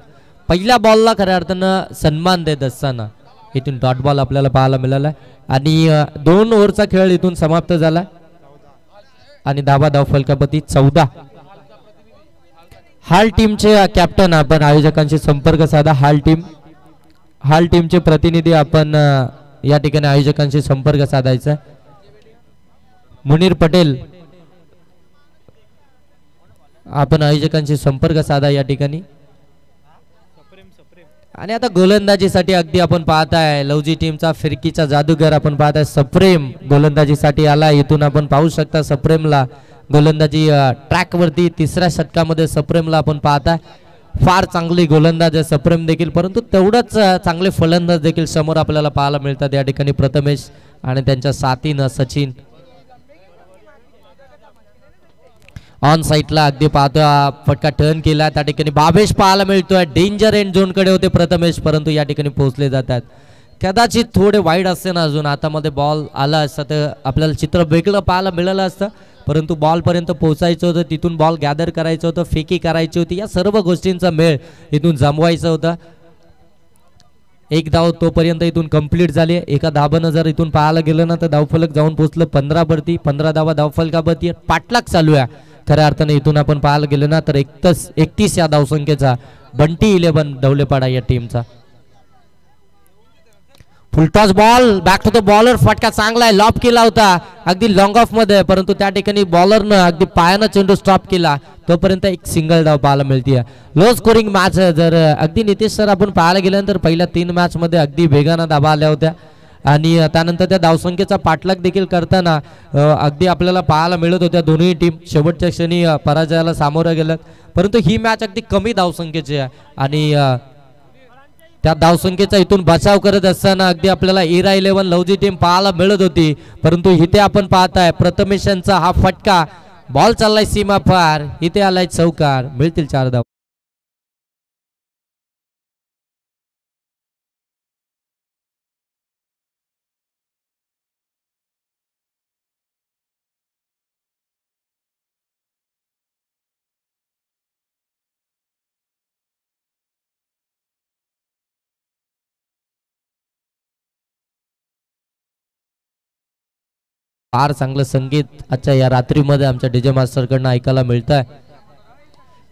पहिल्या बॉलला खऱ्या अर्थानं सन्मान देत असताना इथून डॉट बॉल आपल्याला पाहायला मिळाला आणि 2 ओव्हरचा खेळ इथून समाप्त झाला आणि धाव फलकापती 14. हाल टीमचे कॅप्टन आपण आयोजकांशी संपर्क साधा. हाल टीमचे प्रतिनिधी आपण या ठिकाणी आयोजकांशी संपर्क साधायचा. मुनीर पटेल आपण आयोजकांशी संपर्क साधा या ठिकाणी. आणि आता गोलंदाजीसाठी अगदी आपण पाहताय लवजी टीमचा फिरकीचा जादूगर आपण पाहताय सप्रेम गोलंदाजीसाठी आला. इथून आपण पाहू शकता सप्रेमला गोलंदाजी ट्रॅक वरती तिसऱ्या षटकामध्ये सप्रेमला आपण पाहताय. फार चांगली गोलंदाज आहे सप्रेम देखील, परंतु तेवढंच चांगले फलंदाज देखील समोर आपल्याला पाहायला मिळतात या ठिकाणी. प्रथमेश आणि त्यांच्या साथीनं सचिन ऑन साईडला अगदी पाहतो फटका टर्न केला. त्या ठिकाणी भावेश पाहायला मिळतोय. डेंजर एंड झोन कडे होते प्रथमेश, परंतु या ठिकाणी पोहोचले जातात. कदाचित थोडे वाईड असते ना, अजून हातामध्ये बॉल आला असता तर आपल्याला चित्र वेगळं पाहायला मिळालं असतं, परंतु बॉल पर्यंत पोहोचायचं होतं, तिथून बॉल गॅदर करायचं होतं, फेकी करायची होती, या सर्व गोष्टींचा मेळ इथून जमवायचा होता. एक धाव तोपर्यंत इथून कंप्लीट झाली. एका धाबानं जर इथून पाहायला गेलं ना तर धावफलक जाऊन पोहोचलं 15 वरती. 15 धावा धावफलकावरती. पाठलाग चालू आहे खऱ्या अर्थाने. इथून आपण पाहायला गेलो ना तर 31 या धावसंख्येचा बंटी 11 ढवलेपाडा या टीमचा. Full toss ball back to the bowler. फटका चांगला आहे, लॉप केला होता अगदी लॉंग ऑफ मध्ये, परंतु त्या ठिकाणी बॉलरनं अगदी पायानं चेंडू स्टॉप केला. तोपर्यंत एक सिंगल धाव पाहायला मिळते. Low scoring match. जर अगदी नितेश सर आपण पाहायला गेल्यानंतर पहिल्या 3 मॅच मध्ये अगदी वेगानं धावा आल्या होत्या आणि त्यानंतर त्या धावसंख्येचा पाठलाग देखील करताना अगदी आपल्याला पाहायला मिळत होत्या. दोन्ही टीम शेवटच्या क्षणी पराजयाला सामोरं गेलं, परंतु ही मॅच अगदी कमी धावसंख्येची आहे आणि त्या धावसंख्येचा इथून बचाव करत असताना अगदी आपल्याला इरा 11 लवजी टीम पाहायला मिळत होती, परंतु इथे आपण पाहताय प्रथमेशांचा हा फटका. बॉल चाललाय सीमा पार, इथे आलाय चौकार. मिळतील 4 धाव. फार चांगलं संगीत आजच्या या रात्रीमध्ये आमच्या डीजे मास्टर कडनं ऐकायला मिळत आहे.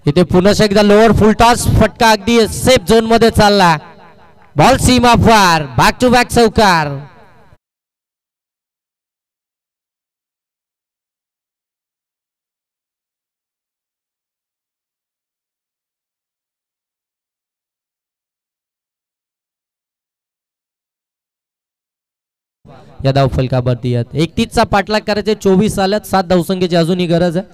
इथे पुन्हा एकदा लोअर फुल टॉस. फटका अगदी सेफ झोन मध्ये चालला. बॉल सीमा पार. बॅक टू बॅक चौकार. या धाव फलकावरती आहेत. 31चा पाठलाग करायचे. 24 आल्यात. 7 धावसंख्येची अजूनही गरज आहे.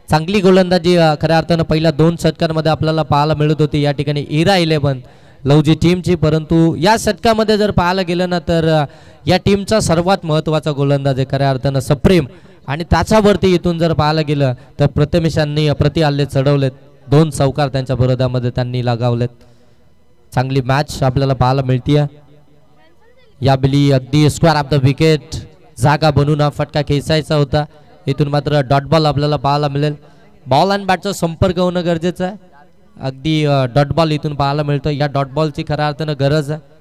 चांगली गोलंदाजी खऱ्या अर्थानं पहिल्या 2 षटकांमध्ये आपल्याला पाहायला मिळत होती या ठिकाणी इरा 11 लवजी टीमची, परंतु या षटकामध्ये जर पाहायला गेलं ना तर या टीमचा सर्वात महत्त्वाचा गोलंदाज आहे खऱ्या अर्थानं सप्रेम, आणि त्याच्यावरती इथून जर पाहायला गेलं तर प्रथमेशांनी प्रति हल्ले चढवलेत. 2 चौकार त्यांच्या विरोधामध्ये त्यांनी लगावलेत. चांगली मॅच आपल्याला पाहायला मिळते. या बिली अगदी स्क्वेअर ऑफ द विकेट जागा बनून हा फटका खेचायचा होता. इथून मात्र डॉट बॉल आपल्याला पाहायला मिळेल. बॉल आणि बॅटचा संपर्क होणं गरजेचं आहे. अगदी डॉट बॉल इथून पाहायला मिळतो. या डॉट बॉलची खऱ्या अर्थानं गरज आहे.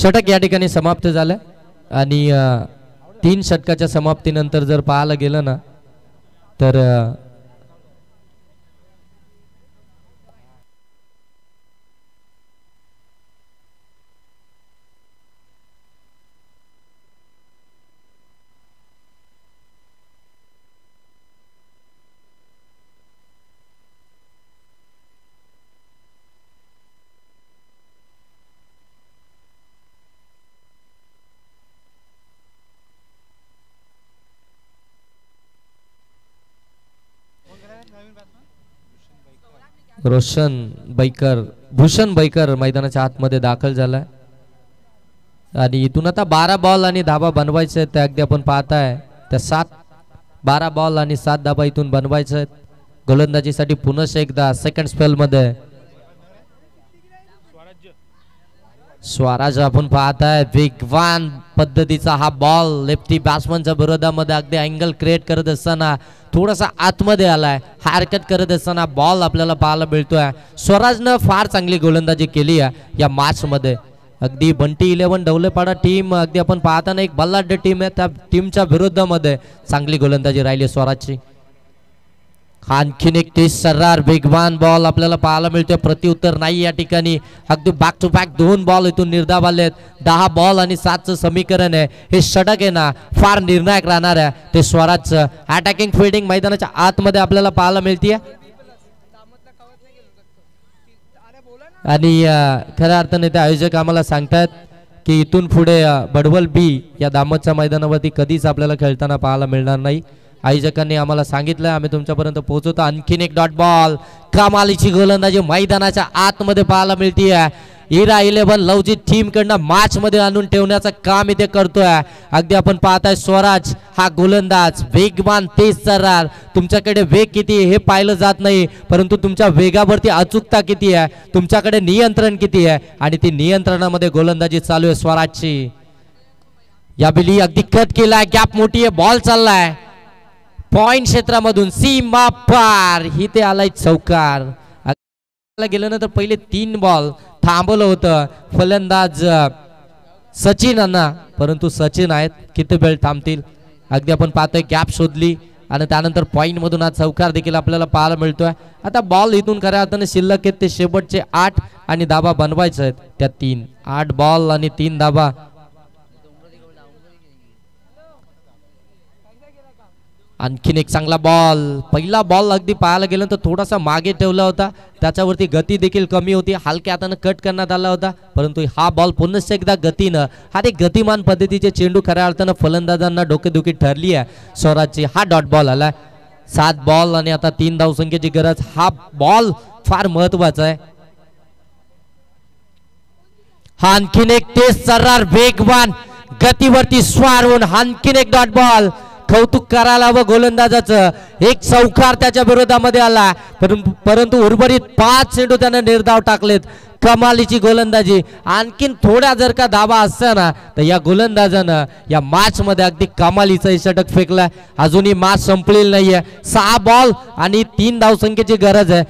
षटक या ठिकाणी समाप्त झालं आणि 3 षटकाच्या समाप्तीनंतर जर पाहायला गेलं ना तर भूषण बैकर मैदानाच्या आतमध्ये दाखल झालाय आणि इथून आता 12 बॉल आणि धाबा बनवायचे आहेत. ते अगदी आपण पाहताय त्या 12 बॉल आणि 7 धाबा इथून बनवायचे आहेत. गोलंदाजीसाठी पुन्हा एकदा सेकंड स्पेल मध्ये स्वराज आपण पाहताय वेगवान पद्धतीचा हा बॉल लेफ्टी बॅट्समनच्या विरोधामध्ये अगदी अँगल क्रिएट करत असताना थोडासा आतमध्ये आलाय, हरकत करत असताना बॉल आपल्याला पाहायला मिळतोय. स्वराजनं फार चांगली गोलंदाजी केली आहे या मॅच मध्ये. अगदी बंटी 11 ढवलेपाडा टीम अगदी आपण पाहताना एक बल्लाढ्य टीम आहे, त्या टीमच्या विरोधामध्ये चांगली गोलंदाजी राहिली स्वराजची. आणखीन एक तेज सर्रार वेगवान बॉल आपल्याला पाहायला मिळतोय. प्रत्युत्तर नाही या ठिकाणी. अगदी बॅक टू बॅक 2 बॉल इथून निर्धाव आलेत. 10 बॉल आणि 7चं समीकरण आहे. हे षटक आहे ना फार निर्णायक राहणार आहे. ते स्वराजचं अटॅकिंग फिल्डिंग मैदानाच्या आतमध्ये आपल्याला पाहायला मिळतीये आणि खऱ्या अर्थाने ते आयोजक आम्हाला सांगतात की इथून पुढे बडवल बी या दामतच्या मैदानावरती कधीच आपल्याला खेळताना पाहायला मिळणार नाही. आयोजकांनी आम्हाला सांगितलं, आम्ही तुमच्यापर्यंत पोहोचवतो. आणखीन एक डॉट बॉल, कमालीची गोलंदाजी मैदानाच्या आतमध्ये पाहायला मिळतीये. इरा 11 लवजी टीम कडनं मॅच मध्ये आणून ठेवण्याचं काम इथे करतोय. अगदी आपण पाहताय स्वराज हा गोलंदाज वेगवान तेज सर्रार. तुमच्याकडे वेग किती हे पाहिलं जात नाही, परंतु तुमच्या वेगावरती अचूकता किती आहे, तुमच्याकडे नियंत्रण किती आहे आणि ती नियंत्रणामध्ये गोलंदाजी चालू आहे स्वराजची. यावेळी अगदी कट केलाय, गॅप मोठी आहे, बॉल चाललाय पॉइंट क्षेत्रामधून सीमा पार. ही ते आलाय चौकार. गेलं ना तर पहिले 3 बॉल थांबवलं होतं फलंदाज सचिन अण्णा, परंतु सचिन आहेत किती वेळ थांबतील. अगदी आपण पाहतोय गॅप शोधली आणि त्यानंतर पॉइंट मधून आज चौकार देखील आपल्याला पाहायला मिळतोय. आता बॉल इथून खऱ्या अर्थाने शिल्लक आहेत ते शेवटचे 8 आणि धाबा बनवायचे आहेत त्या 3. 8 बॉल आणि 3 धाबा. आणखीन एक चांगला बॉल. पहिला बॉल अगदी पाहायला गेलं तर थोडासा मागे ठेवला होता, त्याच्यावरती गती देखील कमी होती, हलक्या हाताने कट करण्यात आला होता. परंतु हा बॉल पुन्हा एकदा गतीनं, हा एक गतिमान पद्धतीचे चेंडू खऱ्या अर्थानं फलंदाजांना डोकेदुखी ठरली आहे स्वराजची. हा डॉट बॉल आला. 7 बॉल आणि आता 3 धावसंख्येची गरज. हा बॉल फार महत्वाचा आहे. हा आणखीन एक तेज सर्रार वेगवान गतीवरती स्वार होऊन आणखीन एक डॉट बॉल. कौतुक करायला हवं गोलंदाजाचं. एक चौकार त्याच्या विरोधामध्ये आला, परंतु उर्वरित 5 चेंडू त्याने निर्धाव टाकलेत. कमालीची गोलंदाजी. आणखीन थोड्या जर का धावा असत्या ना तर या गोलंदाजानं या मॅच मध्ये अगदी कमालीचं षटक फेकलाय. अजूनही मॅच संपलेली नाहीये. 6 बॉल आणि 3 धावसंख्येची गरज आहे.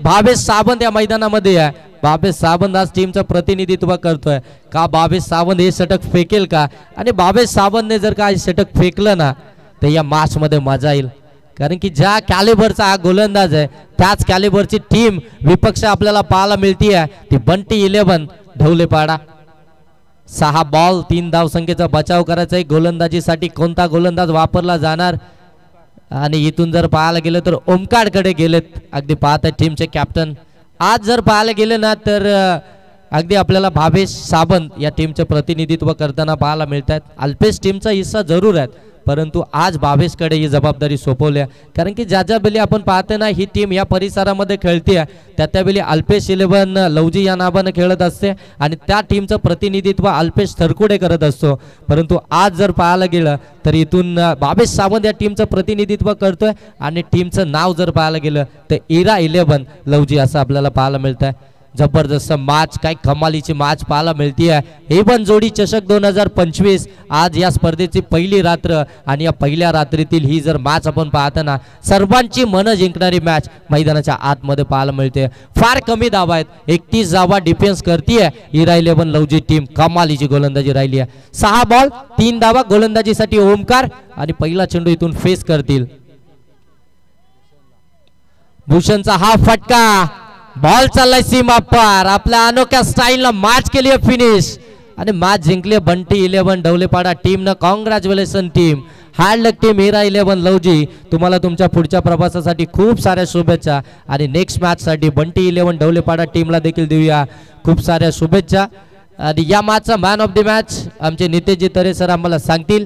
भावेश सावंत या मैदानामध्ये आहे. भावेश सावंत आज टीमचं प्रतिनिधित्व करतोय का. भावेश सावंत हे षटक फेकेल का, आणि भावेश सावंतने जर का षटक फेकलं ना तर या मॅच मध्ये मजा येईल. कारण की ज्या कॅलिबरचा हा गोलंदाज आहे त्याच कॅलिबरची टीम विपक्ष आपल्याला पाहायला मिळतीये, ती बंटी 11 ढवलेपाडा. 6 बॉल 3 धावसंख्येचा बचाव करायचा आहे. गोलंदाजीसाठी कोणता गोलंदाज वापरला जाणार, आणि इथून जर पाहायला गेलं तर ओमकारकडे गेलेत. अगदी पाहतात टीमचे कॅप्टन. आज जर पाहायला गेलं ना तर अगदी आपल्याला भावेश सावंत या टीमचे प्रतिनिधित्व करताना पाहायला मिळत आहेत. अल्पेश टीमचा हिस्सा जरूर आहे, परंतु आज भावेशकडे ही जबाबदारी सोपवली आहे. कारण की ज्या वेळी आपण पाहते ना ही टीम या परिसरामध्ये खेळते त्यावेळी अल्पेश 11 लवजी या नावाने खेळत असते आणि त्या टीमचं प्रतिनिधित्व अल्पेश थरकुडे करत असतो. परंतु आज जर पाहायला गेलं तर इथून भावेश सावंत या टीमचं प्रतिनिधित्व करतोय आणि टीमचं नाव जर पाहायला गेलं तर इरा 11 लवजी असं आपल्याला पाहायला मिळत आहे. जबरदस्त मॅच, काय कमालीची मॅच पाहायला मिळते. हे पण जोडी चषक 2025 आज या स्पर्धेची पहिली रात्र आणि या पहिल्या रात्रीतील ही जर मॅच आपण पाहताना सर्वांची मन जिंकणारी मॅच मैदानाच्या आतमध्ये पाहायला मिळते. फार कमी धावा आहेत, 31 धावा डिफेन्स करतीये हिरा 11 लवजी टीम. कमालीची गोलंदाजी राहिली आहे. 6 बॉल 3 धावा गोलंदाजीसाठी ओमकार आणि पहिला चेंडू इथून फेस करतील. भूषणचा हा फटका, बॉल चाललाय सीमा पार. आपल्या अनोख्या स्टाईलनं मॅच केली आहे फिनिश आणि मॅच जिंकली बंटी 11 डवलेपाडा टीमनं. Congratulation team. हार्ड लक टीम हिरा 11 लवजी. तुम्हाला तुमच्या पुढच्या प्रवासासाठी खूप साऱ्या शुभेच्छा आणि नेक्स्ट मॅच साठी बंटी 11 डवलेपाडा टीमला देखील देऊया खूप साऱ्या शुभेच्छा. आणि या मॅचचा मॅन ऑफ द मॅच आमचे नितेशजी तरे सर आम्हाला सांगतील.